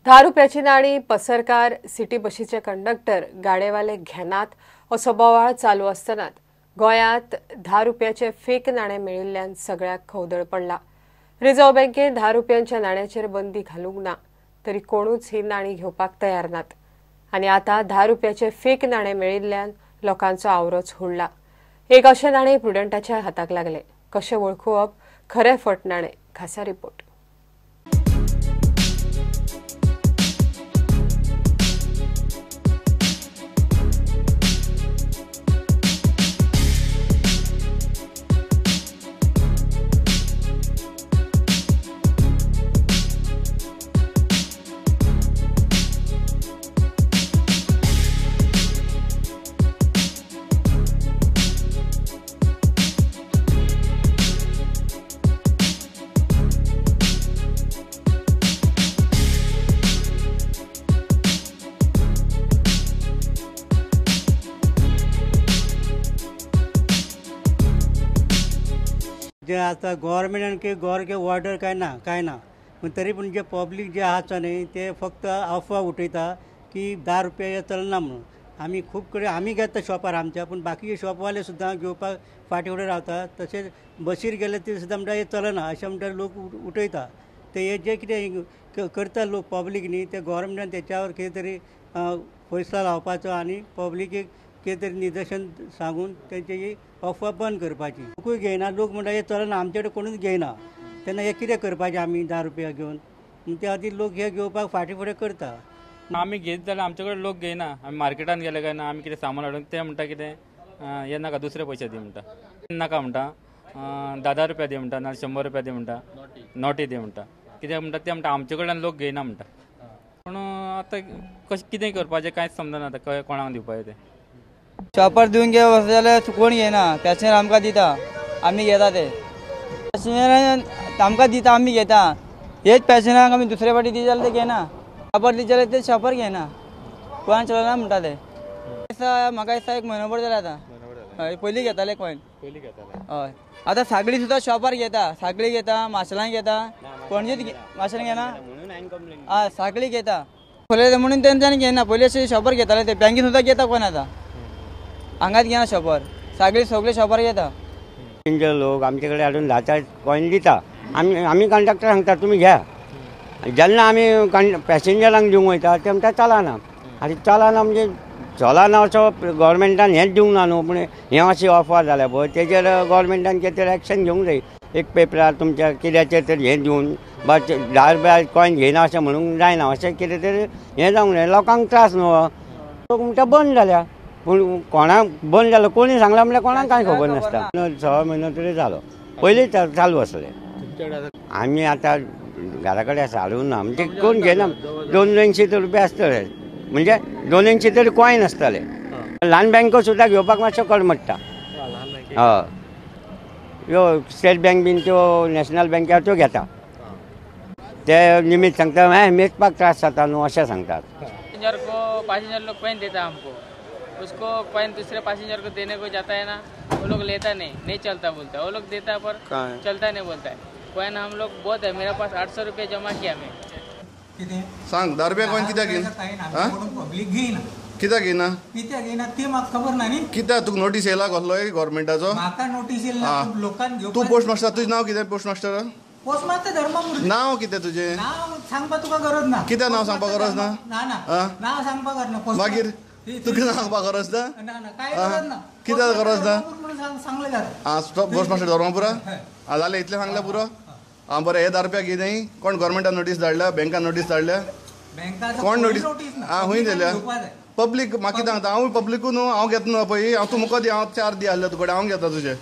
10 रुपयाची नाणी पसरकार city बशीचे conductor गाडेवाले घेनात असो बोवाळ चालू असतानात गोंयांत 10 रुपयाचे फेक नाणे मेळिल्ल्यान सगळ्याक खवदळ पडला। रिझर्व्ह बँकेन 10 रुपयांच्या नाण्यांचेर बंदी घालूंक ना, तरी कोणूच ही नाणी घेवपाक तयार नात आनी आतां 10 रुपयाचे फेक नाणे मेळिल्ल्यान लोकांचो आवरोच हुडला। एक अशे नाणे प्रुडंटाच्या हाताक लागले। कशे वळखुवप खरे फट नाणे? खासा रिपोर्ट। जे आता गव्हर्मेंटान गोर के ऑर्डर काय ना पण तरी पण जे पब्लीक जे आसा न्ही ते फक्त अफवा उठयता की 10 रुपया चलना म्हणून। आमी खूब कडेन आमी घेता शॉपार आमच्या, पण बाकीचे शॉपवाले सुद्दां घेवपाक फाटी फुडें रावता। तशेंच बसीर गेले ते सुद्दां म्हणटा हे चलना अशें म्हणटा लोक उठयता। ते हे जे कितें करता लोक पब्लीक न्ही ते गव्हर्मेंटान तेच्यावर कितें तरी फैसला लावपाचो आनी पब्लीकेक कितें तरी निदर्शन सांगून तेंची अफवा बंद करपाची। लोकूय घेयना, लोक म्हणटा हे चलना आमचे कडेन कोणूच घेयना, तेन्ना हे कितें करपाचें आमी 10 रुपया घेवन? त्या खातीर लोक हे घेवपाक फाटी फुडें करता। आमी घेत जाल्यार आमचे कडेन लोक घेयना। आमी मार्केटान गेले काय ना, आमी कितें सामान हाडून ते म्हणटा कितें हे नाका दुसरे पयशे दी म्हणटा, नाका म्हणटा 10 रुपया दी म्हणटा ना 100 रुपया दी म्हणटा, नोटी दी म्हणटा। कित्याक म्हणटा ते म्हणटा आमचे कडल्यान लोक घेयना म्हणटा। पूण आतां कशें कितें करपाचें कांयच समजना आतां कोणाक दिवपाचें तें। शॉपार दिवन घेवप जाल्यार कोण घेयना, पॅसेंजर आमकां दिता आमी घेता ते। पॅसेंजर आमकां दिता आमी घेता, हेच पॅसेंजराक आमी दुसरे फाटी दी जाल्यार ते घेना। शॉपार दी जाल्यार ते शॉपार घेना, कोण चलना म्हणटा ते। म्हाका दिसता 1 म्हयनोभर जाला आतां। हय पयलीं घेताले कॉयन, हय आतां सागळी सुद्दां शॉपार घेता, सागळी घेता, माशेलान घेता, पणजेच माशेलान घेना, हय सागळी घेता। पयलीं म्हणून तेंच्यांनी घेना, पयलीं अशें शॉपार घेताले ते, बँकेन सुद्दां घेता कोण आतां हांगाच घेना शॉपार, सगळे शॉपार घेता। लोक आमचे कडेन हाडून 10 कॉइन दिता, आमी कंडक्टर सांगता तुमी घ्या। जेन्ना आमी पॅसेंजरांक दिवंक वयता ते म्हणटा चलना। आनी चलना म्हणजे चलना असो गव्हर्मेंटान हेंच दिवंक ना न्हू, पूण हें अशी ऑफर जाल्या पळय तेजेर गव्हर्मेंटान कितें तरी एक्शन घेवंक जाय। एक पेपरार तुमच्या कित्याचेर तरी हें दिवन 10 रुपया कॉइन घेयना अशें म्हणूंक जायना, अशें कितें तरी हें जावंक जाय। लोकांक त्रास न्हू, लोक म्हणटा बंद जाल्या, पूण कोणाक बंद जालो कोणी सांगला म्हणल्यार कोणाक कांय खबर नासता। 6 म्हयनो तरी जालो, पयलीं चालू आसलें। आमी आतां घरा कडेन आसा हाडून ना, म्हणजे कोण घेना। 280 रुपया आसतले, म्हणजे 280 तरी कॉइन आसतले। ल्हान बँको सुद्दां घेवपाक मातसो कडमडटा। हय ह्यो स्टेट बँक बीन त्यो नॅशनल बँक त्यो घेता, ते निमित्त सांगता मेजपाक त्रास जाता न्हू अशें सांगतात। पैसेंजर लोग कॉइन देता हमको, उसको कॉइन दूसरे पैसेंजर को देने को जाता है ना, वो लोग लेता नहीं चलता बोलता है। वो लोग देता पर चलता नहीं बोलता है। कॉइन हम लोग बहुत है, मेरे पास 800 रुपये जमा किया मैं। सांग 10 रुपया कॉइन कित्याक घेना? पब्लीक घेयना, कित्याक घेना ते म्हाका खबर ना न्ही। कित्याक तुका नोटीस येयला कसलोय गव्हर्मेंटाचो? म्हाका नोटीस येयला लोकांक घेवपाक। तू पोस्ट मास्टर, तुजें नांव कितें? Post master Dharmamurti. नांव कितें तुजें? नांव सांगपाक तुका गरज ना। कित्याक नांव सांगपाक गरज ना? नांव सांगपाक गरज ना। मागीर तुका नांव सांगपाक गरज ना? काय गरज ना। कित्याक गरज ना? सांगलें जाता। पोस्ट मास्टर धर्मापुरा जालें, इतलें सांगलें पुरो? बरें, हे 10 रुपया कितें? कोण गव्हर्मेंटान नोटीस धाडल्या? बँकान नोटीस धाडल्या? कोण नोटीस? हूंय दिल्या पब्लीक। म्हाका कितें सांगता, हांव पब्लिकू न्हू, हांव घेता न्हू पळय, हांव तूं मुको दी, हांव 4 दी आहले तुकडे, हांव घेता तुजे।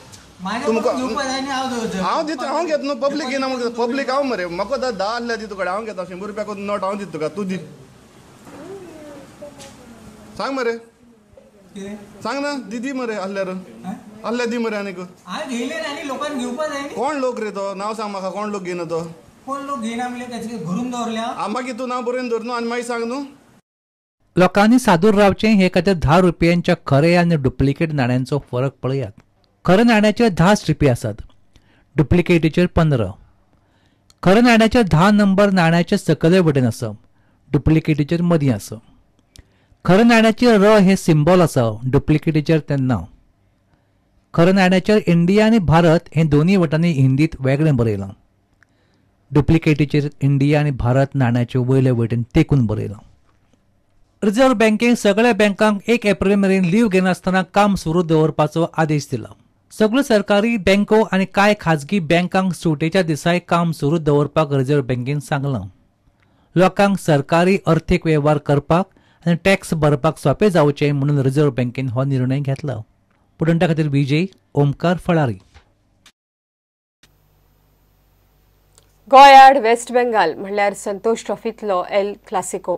हांव दिता, हांव घेता न्हू, पब्लीक घेना म्हणून। पब्लीक हांव मरे, म्हाका 10 आहले दी तुकडे, हांव घेता। 100 रुपया नोट हांव दिता तुका, तूं दी। सांग मरे, सांग ना, दी मरे आहल्यार दी मरे। आनीक कोण लोक रे तो? नांव सांग म्हाका, कोण लोक घेना तो? कोण लोक घेयना म्हणजे घरून दवरल्या। मागीर तूं नांव बरोवन दवर न्हू, आनी मागीर सांग न्हू। लोकांनी सादूर रावचें हे खातीर 10 रुपयांच्या खरे आनी डुप्लिकेट नाण्यांचो फरक पळयात। खऱ्या नाण्याचेर 10 स्ट्रिपी आसात, डुप्लिकेटीचेर 15। खऱ्या नाण्याचे 10 नंबर नाण्याचे सकले वटेन आसा, डुप्लिकेटीचेर मदीं आसा. खऱ्या नाण्याचेर र हे सिंबॉल आसा, डुप्लिकेटीचेर तें ना. खऱ्या नाण्याचेर इंडिया आनी भारत हे दोनूय वटांनी हिंदीत वेगळें बरयलां. डुप्लिकेटीचेर इंडिया आनी भारत नाण्याचे वयले वटेन तेंकून बरयलां. रिझर्व्ह बँकेन सगळ्या बँकांक 1 एप्रिल मेरेन लीव घेनासतना काम सुरू दवरपाचो आदेश दिला. सगळ्यो सरकारी बँको आनी कांय खाजगी बँकांक सुटयेच्या दिसाय काम सुरू दवरपाक रिझर्व्ह बँकेन सांगलां. लोकांक सरकारी अर्थीक वेव्हार करपाक आनी टॅक्स भरपाक सोंपें जावचें म्हणून रिझर्व्ह बँकेन हो निर्णय घेतला. पुडंटा खातीर विजय ओमकार फळारी. गोंयाड वेस्ट बेंगाल म्हणल्यार संतोष ट्रॉफींतलो एल क्लासिको.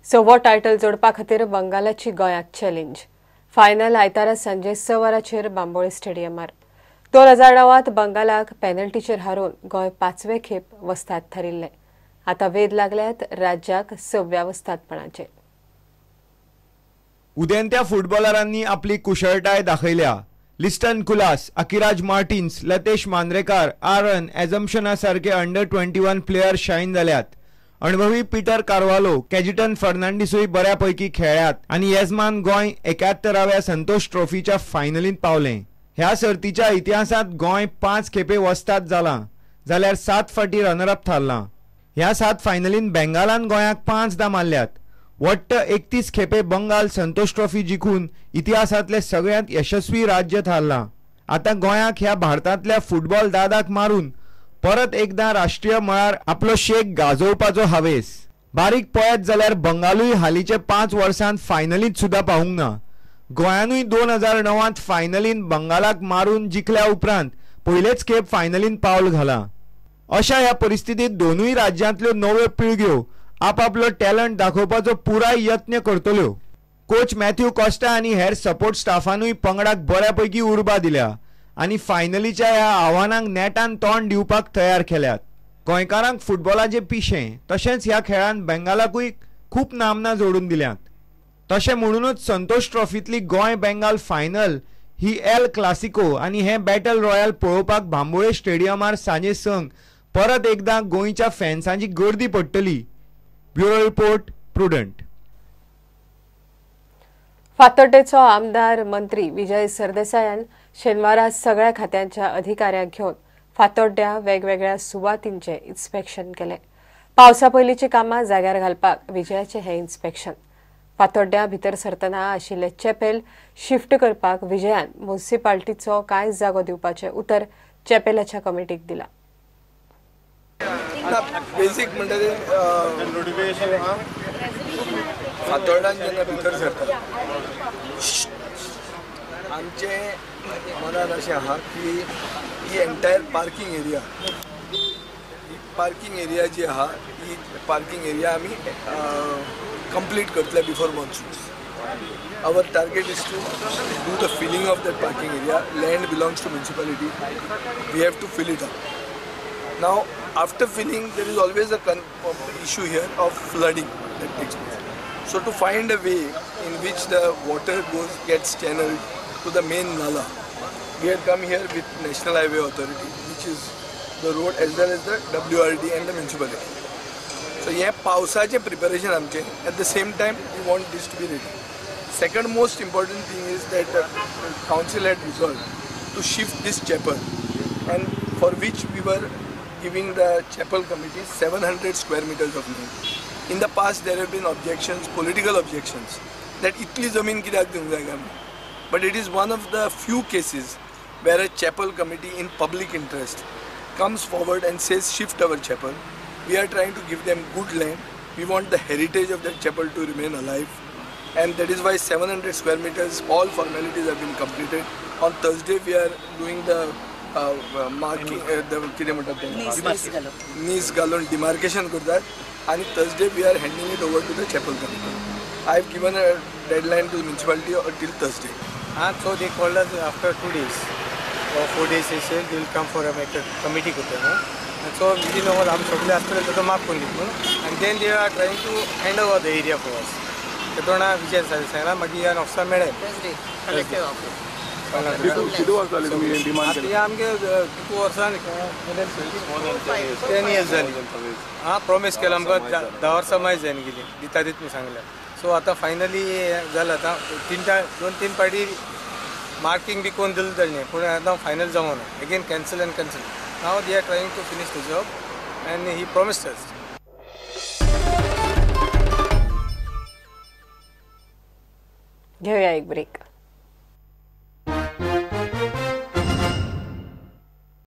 6वो टायटल जोडपा खातीर बंगालाची गोंयाक चॅलेंज. फायनल आयतारा सांजे 6 वरांचेर बांबोळे स्टेडियमार. 2009 बंगालाक पेनल्टीचेर हारोवन गोंय 5वे खेप वस्ताद थारिल्लें. आतां वेध लागल्यात राज्याक 6व्या वस्तादपणाचे. उदेंत्या फुटबॉलरांनी आपली कुशळटाय दाखयल्या. लिस्टन कुलास, अकिराज मार्टिन्स, लतेश मांद्रेकार, आरन एझम्पशना सारखे अंडर-21 प्लेयर शाईन जाल्यात. अणभवी पीटर कार्वालो, कॅजिटन फर्नांडीसूय बऱ्यापैकी खेळ्यात आनी येजमान गोंय 71व्या संतोष ट्रॉफीच्या फायनलींत पावलें. ह्या सर्तीच्या इतिहासांत गोंय 5 खेपे वस्ताद जालां, जाल्यार 7 फावटी रनरअप थारलां. ह्या 7 फायनलींत बेंगालान गोंयाक 5दां मारल्यात. वट्ट 31 खेपे बंगाल संतोष ट्रॉफी जिखून इतिहासांतले सगळ्यांत यशस्वी राज्य थारलां. आतां गोंयाक ह्या भारतांतल्या फुटबॉल दादाक मारून परत एकदां राष्ट्रीय मळार आपलो शेक गाजोवपाचो हावेस. बारीक पळयत जाल्यार बंगालूय हालींचे 5 वर्सांत फायनलींत सुद्दां पावूंक ना. गोंयानूय 2009 फायनलींत बंगालाक मारून जिखल्या उपरांत पयलेच खेप फायनलींत पावल घालां. अशा ह्या परिस्थितींत दोनूय राज्यांतल्यो नव्यो पिळग्यो आपापलो टॅलंट दाखोवपाचो पुराय यत्न करतल्यो. कोच मॅथ्यू कॉस्टा आनी हेर सपोर्ट स्टाफानूय पंगडाक बऱ्यापैकी उर्बा दिल्या आनी फायनलीच्या ह्या आव्हानांक नेटान तोंड दिवपाक तयार केल्यात. गोंयकारांक फुटबॉलाचें पिशें तशेंच ह्या खेळांत बेंगालाकूय खूब नामनां जोडून दिल्यात. तशें म्हणूनच संतोष ट्रॉफींतली गोंय बेंगाल फायनल ही एल क्लासिको आनी हें बॅटल रॉयल पळोवपाक बांबोळे स्टेडियमार सांजे संक परत एकदां गोंयच्या फॅन्सांची गर्दी पडटली. Bureau report prudent. फातोड्डेचो आमदार मंत्री विजय सरदेसायान शेनवारा सगळ्या खात्यांच्या अधिकाऱ्यांक घेवन फातोड्ड्या वेगवेगळ्या सुवातींचे इन्स्पेक्शन केले. पावसा पयलींची कामां जाग्यार घालपाक विजयाचे हे इन्स्पेक्शन. फातोड्ड्या भितर सरतना आशिल्ले चॅपेल शिफ्ट करपाक विजयान म्युनिसिपालिटीचो कांय जागो दिवपाचें उतर चॅपेलाच्या कमिटीक दिलां. बेसीक म्हणजे फातोर्डान जेन्ना भितर सरता आमचे मनात अशें आहा की ही एंटायर पार्किंग एरिया जी आहा ही पार्किंग एरिया आमी कंप्लीट करतले before monsoon. Our target is to do the filling of that parking area. Land belongs to municipality. We have to fill it up. Now, after filling, there is always a issue here of flooding that takes place. So, to find a way in which the water gets channeled to the main nala, we had come here with National Highway Authority, which is the road as well as the WRD and the municipality. So, yeah, pausache preparation amche. At the same time, we want this to be ready. Second most important thing is that the council had resolved to shift this chapel, and for which we were giving the chapel committee 700 square meters of land. In the past there have been objections, political objections, that itli zameen kidak deng jayega. But it is one of the few cases where a chapel committee in public interest comes forward and says shift our chapel. We are trying to give them good land. We want the heritage of that chapel to remain alive. And that is why 700 square meters, all formalities have been completed. On Thursday we are doing the marking, नीस घालून demarcation करतात and Thursday we are handing it over to the chapel committee. I have given a deadline to the municipality until Thursday. And so they called us after 2 days or 4 days. They said they will come for a committee करतात. And so within our आम सगळे असले तर माफ करून दिले. And then they are trying to hand over the area for us. तेतोणा विजय सांगला मागीर ह्या नॉक्सा मेळ्ळे. किती वर्स जाली तुम्ही डिमांड केली? आमगे 2 वर्सांनी 10 years जाली. हां प्रॉमिस केला आमकां 10 वर्सां मागीर जायन गेली दिता मी सांगल्या. सो आतां फायनली जालें आतां 2-3 पाटी मार्किंग बी कोण दिलें ताणें पूण आतां फायनल जावं ना. Again cancel and cancel. Now they are trying to finish the job and he promised us. घेऊया एक ब्रेक.